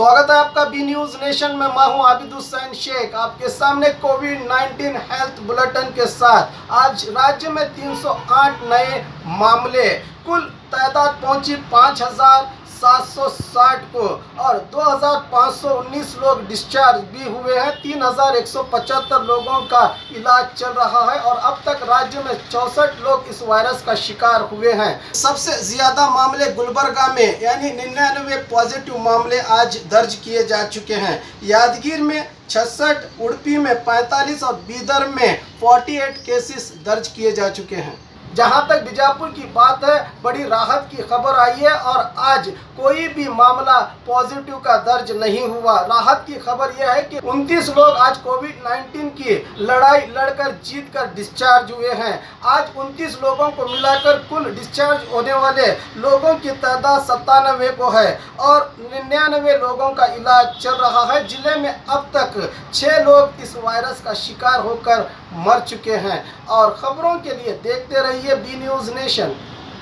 स्वागत है आपका बी न्यूज नेशन में। मैं हूं आबिद हुसैन शेख, आपके सामने कोविड-19 हेल्थ बुलेटिन के साथ। आज राज्य में 308 नए मामले, कुल तादाद पहुंची 5,760 को और 2,519 लोग डिस्चार्ज भी हुए हैं। 3,175 लोगों का इलाज चल रहा है और अब तक राज्य में 64 लोग इस वायरस का शिकार हुए हैं। सबसे ज़्यादा मामले गुलबर्गा में यानी 99 पॉजिटिव मामले आज दर्ज किए जा चुके हैं। यादगीर में 66, उड़पी में 45 और बीदर में 48 केसेस दर्ज किए जा चुके हैं। जहां तक बीजापुर की बात है, बड़ी राहत की खबर आई है और आज कोई भी मामला पॉजिटिव का दर्ज नहीं हुआ। राहत की खबर यह है कि 29 लोग आज कोविड-19 की लड़ाई लड़कर जीतकर डिस्चार्ज हुए हैं। आज 29 लोगों को मिलाकर कुल डिस्चार्ज होने वाले लोगों की तादाद 97 को है और 99 लोगों का इलाज चल रहा है। जिले में अब तक 6 लोग इस वायरस का शिकार होकर मर चुके हैं। और खबरों के लिए देखते रहिए बी न्यूज नेशन।